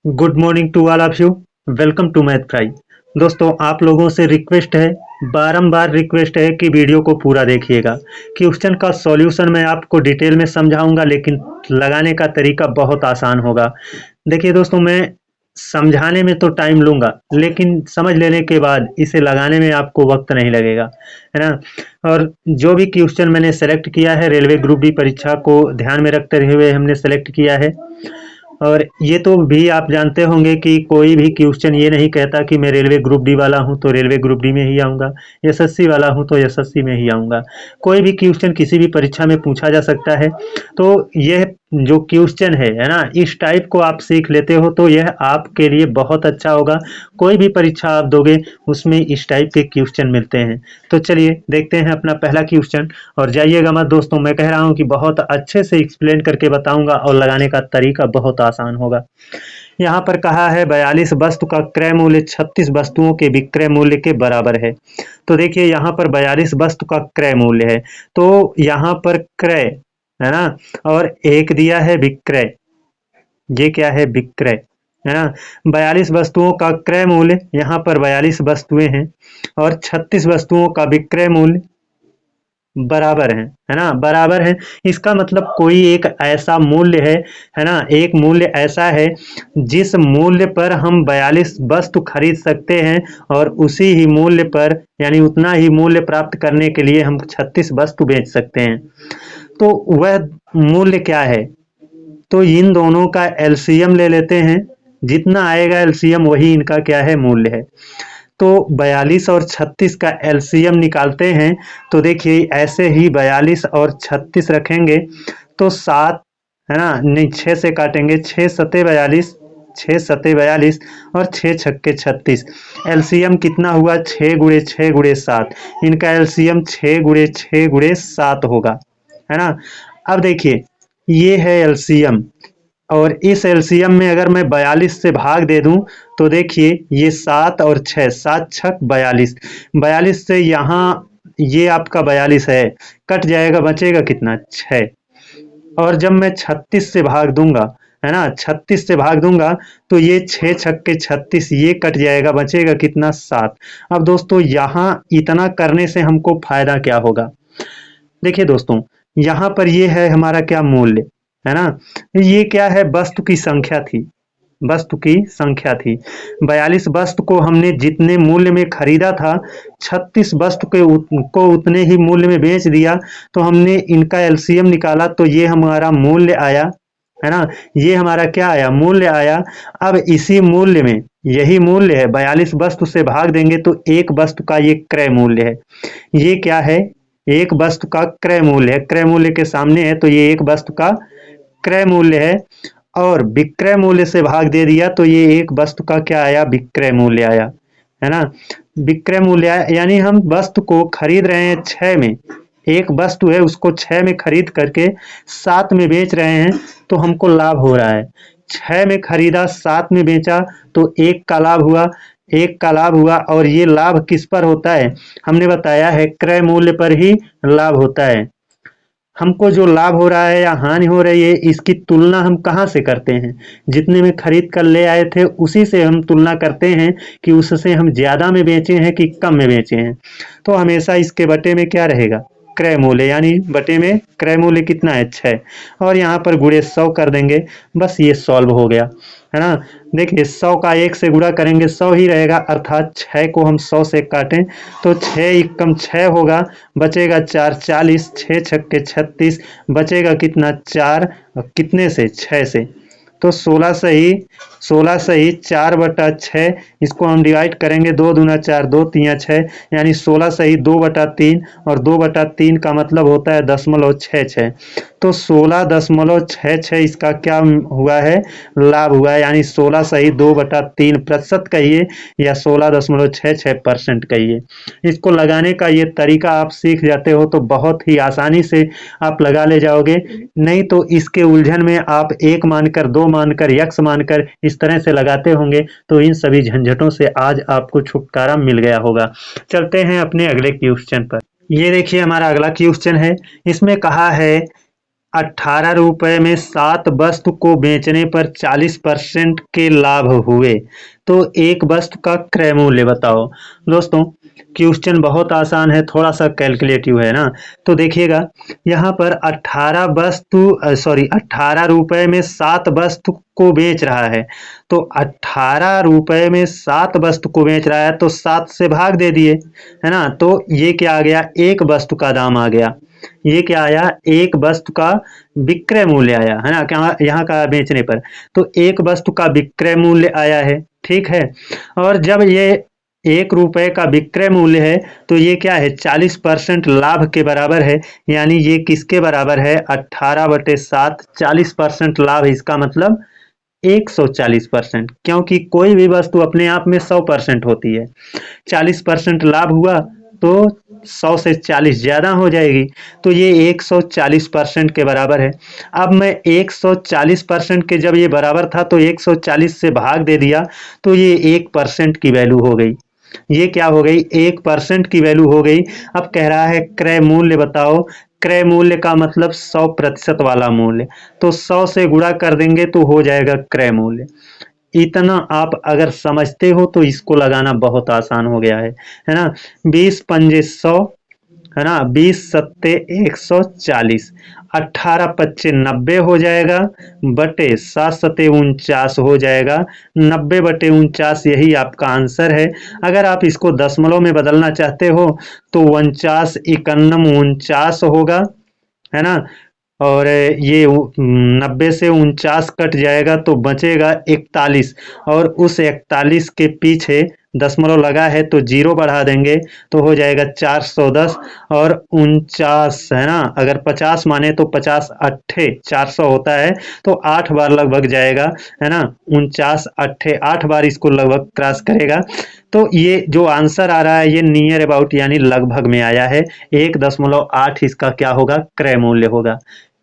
Good morning to all of you. Welcome to math fry. दोस्तों, आप लोगों से रिक्वेस्ट है, बारंबार रिक्वेस्ट है कि वीडियो को पूरा देखिएगा। क्वेश्चन का सॉल्यूशन मैं आपको डिटेल में समझाऊंगा, लेकिन लगाने का तरीका बहुत आसान होगा। देखिए दोस्तों, मैं समझाने में तो टाइम लूंगा, लेकिन समझ लेने के बाद इसे लगाने में आपको वक्त नहीं लगेगा, है ना। और जो भी क्वेश्चन मैंने सेलेक्ट किया है, रेलवे ग्रुप डी परीक्षा को ध्यान में रखते हुए हमने सेलेक्ट किया है। और ये तो भी आप जानते होंगे कि कोई भी क्वेश्चन ये नहीं कहता कि मैं रेलवे ग्रुप डी वाला हूँ तो रेलवे ग्रुप डी में ही आऊँगा, एसएससी वाला हूँ तो एसएससी में ही आऊँगा। कोई भी क्वेश्चन किसी भी परीक्षा में पूछा जा सकता है। तो यह जो क्वेश्चन है ना, इस टाइप को आप सीख लेते हो तो यह आपके लिए बहुत अच्छा होगा। कोई भी परीक्षा आप दोगे उसमें इस टाइप के क्वेश्चन मिलते हैं। तो चलिए देखते हैं अपना पहला क्वेश्चन। और जाइएगा मत दोस्तों, मैं कह रहा हूँ कि बहुत अच्छे से एक्सप्लेन करके बताऊंगा और लगाने का तरीका बहुत आसान होगा। यहाँ पर कहा है 42 वस्तु का क्रय मूल्य 36 वस्तुओं के विक्रय मूल्य के बराबर है। तो देखिए यहाँ पर 42 वस्तु का क्रय मूल्य है, तो यहाँ पर क्रय है ना, और एक दिया है विक्रय। ये क्या है? विक्रय, है ना। 42 वस्तुओं का क्रय मूल्य, यहाँ पर 42 वस्तुएं हैं और 36 वस्तुओं का विक्रय मूल्य बराबर है ना, बराबर है। इसका मतलब कोई एक ऐसा मूल्य है ना, एक मूल्य ऐसा है जिस मूल्य पर हम 42 वस्तु खरीद सकते हैं और उसी ही मूल्य पर, यानी उतना ही मूल्य प्राप्त करने के लिए हम 36 वस्तु बेच सकते हैं। तो वह मूल्य क्या है? तो इन दोनों का एलसीएम ले लेते हैं। जितना आएगा एलसीएम वही इनका क्या है? मूल्य है। तो 42 और 36 का एलसीएम निकालते हैं। तो देखिए ऐसे ही 42 और 36 रखेंगे तो 7, है ना, नहीं 6 से काटेंगे, 6 सते 42, 6 सते 42 और 6 छक्के 36। एलसीएम कितना हुआ? 6 गुणे 6 गुणे 7। इनका एलसीएम 6 गुणे 6 गुणे 7 होगा, है ना। अब देखिए ये है एलसीएम, और इस एलसीएम में अगर मैं 42 से भाग दे दूं तो देखिए ये 7 और 6, 7 छक 42। 42 से यहाँ ये आपका 42 है, कट जाएगा, बचेगा कितना? 6। और जब मैं 36 से भाग दूंगा, है ना, 36 से भाग दूंगा तो ये 6 छक्के 36, ये कट जाएगा, बचेगा कितना? 7। अब दोस्तों यहाँ इतना करने से हमको फायदा क्या होगा? देखिए दोस्तों, यहाँ पर ये है हमारा क्या? मूल्य, है ना। ये क्या है? वस्तु की संख्या थी, वस्तु की संख्या थी। 42 वस्तु को हमने जितने मूल्य में खरीदा था, 36 वस्तु को उतने ही मूल्य में बेच दिया। तो हमने इनका एलसीएम निकाला तो ये हमारा मूल्य आया, है ना। ये हमारा क्या आया? मूल्य आया। अब इसी मूल्य में, यही मूल्य है, 42 वस्तु से भाग देंगे तो एक वस्तु का ये क्रय मूल्य है। ये क्या है? एक वस्तु का क्रय मूल्य है। क्रय मूल्य के सामने है तो ये एक वस्तु का क्रय मूल्य है। और विक्रय मूल्य से भाग दे दिया तो ये एक वस्तु का क्या आया? विक्रय मूल्य आया, है ना। विक्रय मूल्य आया, यानी हम वस्तु को खरीद रहे हैं 6 में, एक वस्तु है उसको 6 में खरीद करके 7 में बेच रहे हैं, तो हमको लाभ हो रहा है। 6 में खरीदा, 7 में बेचा, तो एक का लाभ हुआ, एक का लाभ हुआ। और ये लाभ किस पर होता है? हमने बताया है क्रय मूल्य पर ही लाभ होता है। हमको जो लाभ हो रहा है या हानि हो रही है, इसकी तुलना हम कहाँ से करते हैं? जितने में खरीद कर ले आए थे उसी से हम तुलना करते हैं कि उससे हम ज्यादा में बेचे हैं कि कम में बेचे हैं। तो हमेशा इसके बटे में क्या रहेगा? क्रय मूल्य, यानी बटे में क्रय मूल्य कितना है? 6। और यहाँ पर गुणे 100 कर देंगे, बस ये सॉल्व हो गया, है ना। देखिए 100 का 1 से गुणा करेंगे 100 ही रहेगा, अर्थात 6 को हम 100 से काटें तो 6 एकम 6 होगा, बचेगा 4, 40, 6 छक्के 36, बचेगा कितना? 4। कितने से? 6 से। तो 16 से ही 4/6, इसको हम डिवाइड करेंगे, 2 दूना 4, 2 तिया 6, यानी 16 से ही 2/3, और 2/3 का मतलब होता है 0.66। तो 16.66 इसका क्या हुआ है? लाभ हुआ है, यानी 16 से ही 2/3 प्रतिशत कहिए या 16.66% कहिए। इसको लगाने का ये तरीका आप सीख जाते हो तो बहुत ही आसानी से आप लगा ले जाओगे। नहीं तो इसके उलझन में आप 1 मानकर, 2 मानकर, यक्स मानकर इस तरह से लगाते होंगे, तो इन सभी झंझटों से आज आपको छुटकारा मिल गया होगा। चलते हैं अपने अगले क्वेश्चन पर। ये देखिए हमारा अगला क्वेश्चन है। इसमें कहा है ₹18 में 7 वस्तु को बेचने पर 40% के लाभ हुए तो एक वस्तु का क्रय मूल्य बताओ। दोस्तों क्वेश्चन बहुत आसान है, थोड़ा सा कैलकुलेटिव है ना। तो देखिएगा यहाँ पर 18 रुपए में 7 वस्तु को बेच रहा है, तो 18 रुपए में 7 वस्तु को बेच रहा है तो 7 से भाग दे दिए, है ना। तो ये क्या आ गया, एक वस्तु का दाम आ गया। ये क्या आया, एक वस्तु का विक्रय मूल्य आया, है ना, क्या यहाँ का बेचने पर। तो एक वस्तु का विक्रय मूल्य आया है, ठीक है। और जब ये ₹1 का विक्रय मूल्य है तो ये क्या है, 40% लाभ के बराबर है। यानी ये किसके बराबर है, 18/7, 40% लाभ, इसका मतलब 140%। क्योंकि कोई भी वस्तु अपने आप में 100% होती है, 40% लाभ हुआ तो 100 से 40 ज्यादा हो जाएगी, तो ये 140% के बराबर है। अब मैं 140% के जब ये बराबर था तो 140 से भाग दे दिया तो ये 1% की वैल्यू हो गई। ये क्या हो गई, 1% की वैल्यू हो गई। अब कह रहा है क्रय मूल्य बताओ। क्रय मूल्य का मतलब 100% वाला मूल्य, तो 100 से गुणा कर देंगे तो हो जाएगा क्रय मूल्य। इतना आप अगर समझते हो तो इसको लगाना बहुत आसान हो गया है ना। 20 पंजे 100, है ना, 20 सत्ते 140, 18 पच्चे 90 हो जाएगा, बटे 7 सत्ते 49 हो जाएगा। 90/49 यही आपका आंसर है। अगर आप इसको दशमलव में बदलना चाहते हो तो 49 इकन्नम 49 होगा, है ना। और ये 90 से 49 कट जाएगा तो बचेगा 41, और उस 41 के पीछे दशमलव लगा है तो 0 बढ़ा देंगे तो हो जाएगा 410, और 49, है ना। अगर 50 माने तो 50 अट्ठे 400 होता है, तो 8 बार लगभग जाएगा, है ना। 49 अट्ठे 8 बार इसको लगभग क्रॉस करेगा। तो ये जो आंसर आ रहा है ये नियर अबाउट यानी लगभग में आया है। 1.8 इसका क्या होगा, क्रय मूल्य होगा।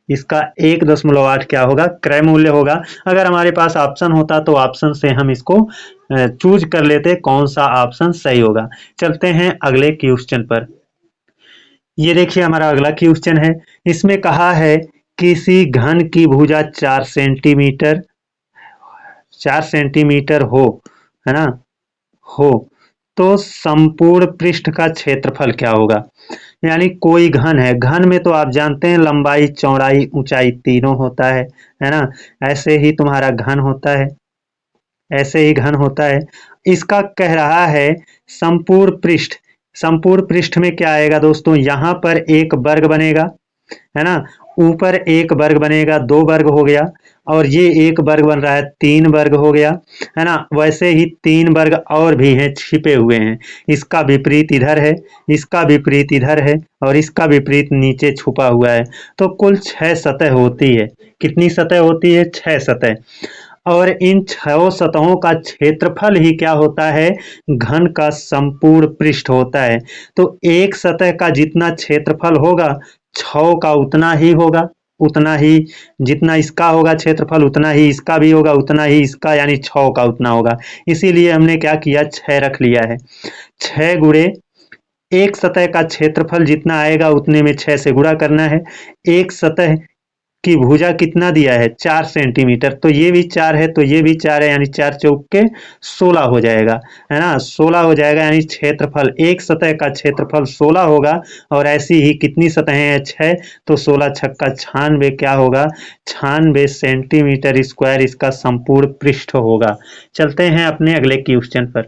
इसका 1.8 क्या होगा, क्रय मूल्य होगा। अगर हमारे पास ऑप्शन होता तो ऑप्शन से हम इसको चूज कर लेते कौन सा ऑप्शन सही होगा। चलते हैं अगले क्वेश्चन पर। ये देखिए हमारा अगला क्वेश्चन है। इसमें कहा है किसी घन की भुजा 4 सेंटीमीटर हो, है ना, हो तो संपूर्ण पृष्ठ का क्षेत्रफल क्या होगा। यानी कोई घन है, घन में तो आप जानते हैं लंबाई चौड़ाई ऊंचाई तीनों होता है ना। ऐसे ही तुम्हारा घन होता है, ऐसे ही घन होता है। इसका कह रहा है संपूर्ण पृष्ठ। संपूर्ण पृष्ठ में क्या आएगा दोस्तों, यहाँ पर एक वर्ग बनेगा, है ना, ऊपर एक वर्ग बनेगा, 2 वर्ग हो गया, और ये एक वर्ग बन रहा है, 3 वर्ग हो गया, है ना। वैसे ही 3 वर्ग और भी हैं, छिपे हुए हैं। इसका विपरीत इधर है, इसका विपरीत इधर है, और इसका विपरीत नीचे छुपा हुआ है। तो कुल 6 सतह होती है। कितनी सतह होती है, 6 सतह। और इन 6 सतहों का क्षेत्रफल ही क्या होता है, घन का संपूर्ण पृष्ठ होता है। तो एक सतह का जितना क्षेत्रफल होगा 6 का उतना ही होगा, उतना ही जितना इसका होगा क्षेत्रफल उतना ही इसका भी होगा, उतना ही इसका, यानी 6 का उतना होगा। इसीलिए हमने क्या किया, 6 रख लिया है। 6 गुणे एक सतह का क्षेत्रफल जितना आएगा उतने में 6 से गुणा करना है। एक सतह की भुजा कितना दिया है, 4 सेंटीमीटर, तो ये भी 4 है तो ये भी 4 है, यानी 4 चौके 16 हो जाएगा, है ना। 16 हो जाएगा, यानी क्षेत्रफल एक सतह का क्षेत्रफल 16 होगा। और ऐसी ही कितनी सतहें हैं, 6, तो 16 छक्का 96 क्या होगा, 96 सेंटीमीटर स्क्वायर इसका संपूर्ण पृष्ठ होगा। चलते हैं अपने अगले क्वेश्चन पर।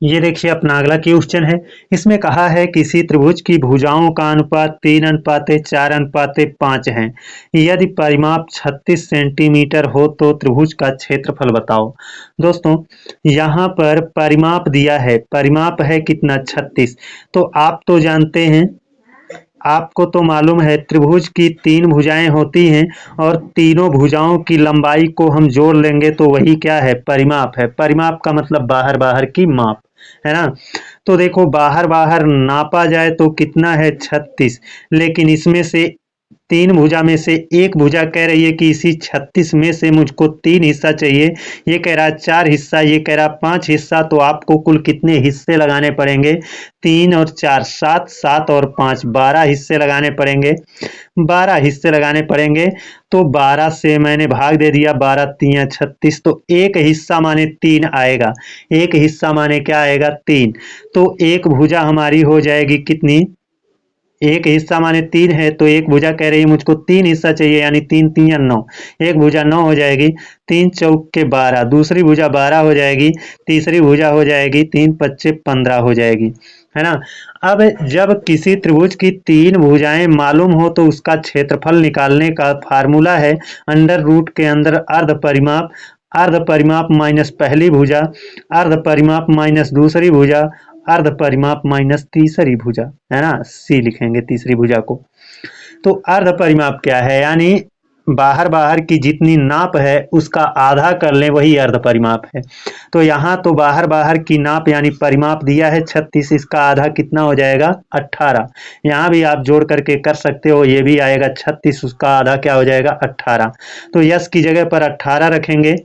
ये देखिए अपना अगला क्वेश्चन है। इसमें कहा है किसी त्रिभुज की भुजाओं का अनुपात 3:4:5 है। यदि परिमाप 36 सेंटीमीटर हो तो त्रिभुज का क्षेत्रफल बताओ। दोस्तों यहाँ पर परिमाप दिया है, परिमाप है कितना, 36। तो आप तो जानते हैं, आपको तो मालूम है त्रिभुज की 3 भुजाएं होती हैं, और तीनों भुजाओं की लंबाई को हम जोड़ लेंगे तो वही क्या है, परिमाप है। परिमाप का मतलब बाहर बाहर की माप, है ना। तो देखो बाहर बाहर नापा जाए तो कितना है, 36, लेकिन इसमें से तीन भुजा में से एक भुजा कह रही है कि इसी 36 में से मुझको 3 हिस्सा चाहिए, ये कह रहा है 4 हिस्सा, ये कह रहा है 5 हिस्सा। तो आपको कुल कितने हिस्से लगाने पड़ेंगे? 3 और 4 7, 7 और 5 12 हिस्से लगाने पड़ेंगे। 12 हिस्से लगाने पड़ेंगे। तो 12 से मैंने भाग दे दिया, 12 3 36। तो एक हिस्सा माने 3 आएगा। एक हिस्सा माने क्या आएगा? 3। तो एक भुजा हमारी हो जाएगी कितनी? एक हिस्सा माने 3 है, तो एक भुजा कह रही है मुझको 3 हिस्सा चाहिए, यानी 3 3 9। एक भुजा 9 हो जाएगी। 3 चौक के 12, दूसरी भुजा 12 हो जाएगी। तीसरी भुजा हो जाएगी 3 पच्चे 15 हो जाएगी, है ना। अब जब किसी त्रिभुज की 3 भुजाएं मालूम हो तो उसका क्षेत्रफल निकालने का फार्मूला है अंडर रूट के अंदर अर्ध परिमाप, अर्ध परिमाप माइनस पहली भुजा, अर्ध परिमाप माइनस दूसरी भुजा, अर्ध परिमाप माइनस तीसरी भुजा, है ना। सी लिखेंगे तीसरी भुजा को। तो अर्ध परिमाप क्या है? यानी बाहर बाहर की जितनी नाप है उसका आधा कर लें, वही अर्ध परिमाप है। तो यहाँ तो बाहर बाहर की नाप यानी परिमाप दिया है 36, इसका आधा कितना हो जाएगा? 18। यहाँ भी आप जोड़ करके कर सकते हो, ये भी आएगा 36, उसका आधा क्या हो जाएगा? 18। तो यस की जगह पर 18 रखेंगे।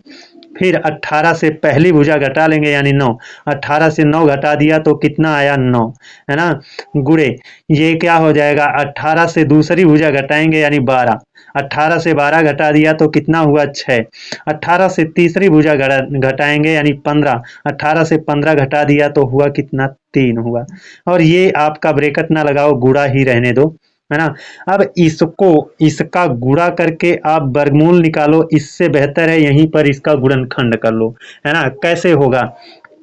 फिर 18 से पहली भुजा घटा लेंगे यानी 9। 18 से 9 घटा दिया तो कितना आया? 9, है ना। गुणे ये क्या हो जाएगा? 18 से दूसरी भुजा घटाएंगे यानी 12। 18 से 12 घटा दिया तो कितना हुआ? 6। 18 से तीसरी भुजा घटाएंगे यानी 15। 18 से 15 घटा दिया तो हुआ कितना? 3 हुआ। और ये आपका ब्रैकेट ना लगाओ, गुणा ही रहने दो, है ना। अब इसको इसका गुणा करके आप वर्गमूल निकालो, इससे बेहतर है यहीं पर इसका गुणनखंड कर लो, है ना। कैसे होगा?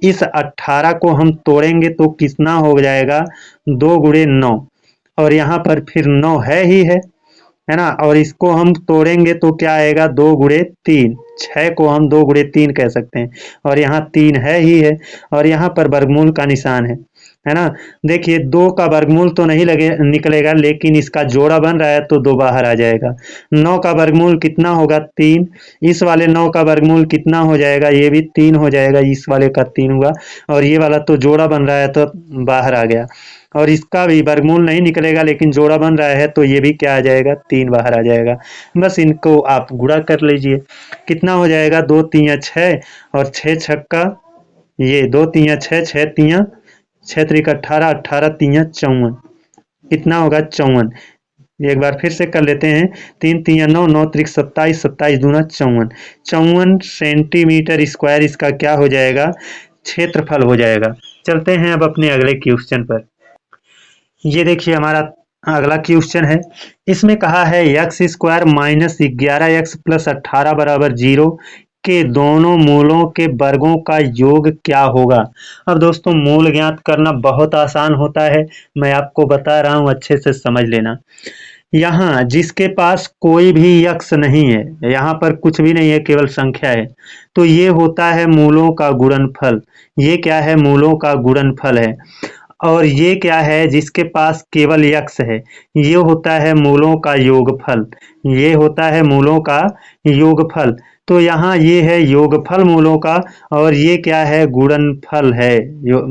इस 18 को हम तोड़ेंगे तो कितना हो जाएगा? 2 गुणे 9, और यहाँ पर फिर 9 है ही है ना। और इसको हम तोड़ेंगे तो क्या आएगा? 2 गुणे 3। 6 को हम 2 गुणे 3 कह सकते हैं, और यहाँ 3 है ही है, और यहाँ पर वर्गमूल का निशान है ना। देखिए 2 का वर्गमूल तो नहीं लगे निकलेगा, लेकिन इसका जोड़ा बन रहा है तो 2 बाहर आ जाएगा। 9 का वर्गमूल कितना होगा? 3। इस वाले 9 का वर्गमूल कितना हो जाएगा? ये भी 3 हो जाएगा, इस वाले का 3 हुआ, और ये वाला तो जोड़ा बन रहा है तो बाहर आ गया। और इसका भी वर्गमूल नहीं निकलेगा, लेकिन जोड़ा बन रहा है तो ये भी क्या आ जाएगा? 3 बाहर आ जाएगा। बस इनको आप गुणा कर लीजिए। कितना हो जाएगा? 2 3 6, और 6 छक्का ये 2 3 6, 6 3 6 त्रिक 18, 18 3 54। कितना होगा? 54। एक बार फिर से कर लेते हैं। 3 3 9, 9 त्रिक 27, 27 दूना 54। 54 सेंटीमीटर स्क्वायर इसका क्या हो जाएगा? क्षेत्रफल हो जाएगा। चलते हैं अब अपने अगले क्वेश्चन पर। ये देखिए हमारा अगला क्वेश्चन है। इसमें कहा है x square minus 11x plus 18 बराबर 0 के दोनों मूलों के वर्गों का योग क्या होगा? अब दोस्तों मूल ज्ञात करना बहुत आसान होता है, मैं आपको बता रहा हूं, अच्छे से समझ लेना। यहाँ जिसके पास कोई भी यक्ष नहीं है, यहाँ पर कुछ भी नहीं है, केवल संख्या है, तो ये होता है मूलों का गुणनफल। ये क्या है? मूलों का गुणनफल है। और ये क्या है? जिसके पास केवल यक्ष है, ये होता है मूलों का योगफल। ये होता है मूलों का योगफल। तो यहाँ ये है योगफल मूलों का, और ये क्या है? गुणनफल है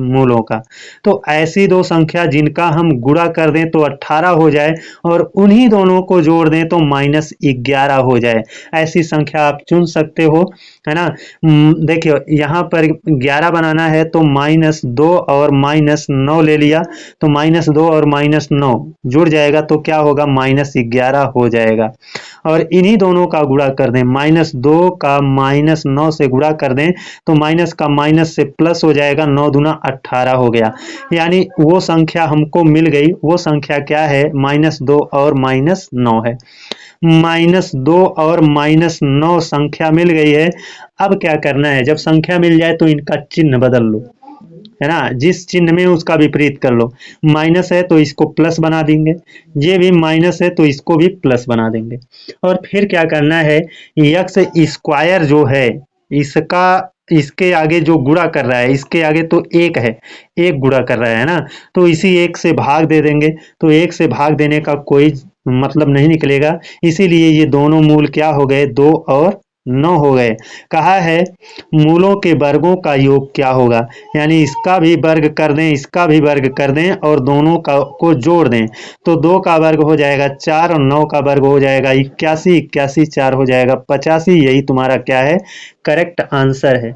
मूलों का। तो ऐसी दो संख्या जिनका हम गुणा कर दें तो 18 हो जाए, और उन्हीं दोनों को जोड़ दें तो माइनस 11 हो जाए, ऐसी संख्या आप चुन सकते हो, है ना। देखिए यहाँ पर 11 बनाना है तो -2 और -9 ले लिया, तो -2 और -9 जुड़ जाएगा तो क्या होगा? -11 हो जाएगा। और इन्हीं दोनों का गुणा कर दें, -2 का -9 से गुणा कर दें तो माइनस का माइनस से प्लस हो जाएगा, 9 दूना 18 हो गया। यानी वो संख्या हमको मिल गई, वो संख्या क्या है? -2 और -9 है। -2 और -9 संख्या मिल गई है। अब क्या करना है? जब संख्या मिल जाए तो इनका चिन्ह बदल लो, है ना। जिस चिन्ह में उसका विपरीत कर लो। माइनस है तो इसको प्लस बना देंगे, ये भी माइनस है तो इसको भी प्लस बना देंगे। और फिर क्या करना है? यक्स स्क्वायर जो है इसका, इसके आगे जो गुणा कर रहा है, इसके आगे तो एक है, एक गुणा कर रहा है ना, तो इसी एक से भाग दे देंगे। तो एक से भाग देने का कोई मतलब नहीं निकलेगा, इसीलिए ये दोनों मूल क्या हो गए? 2 और 9 हो गए। कहा है मूलों के वर्गों का योग क्या होगा, यानी इसका भी वर्ग कर दें, इसका भी वर्ग कर दें और दोनों का को जोड़ दें तो 2 का वर्ग हो जाएगा 4 और 9 का वर्ग हो जाएगा 81, 81 4 हो जाएगा 85। यही तुम्हारा क्या है, करेक्ट आंसर है।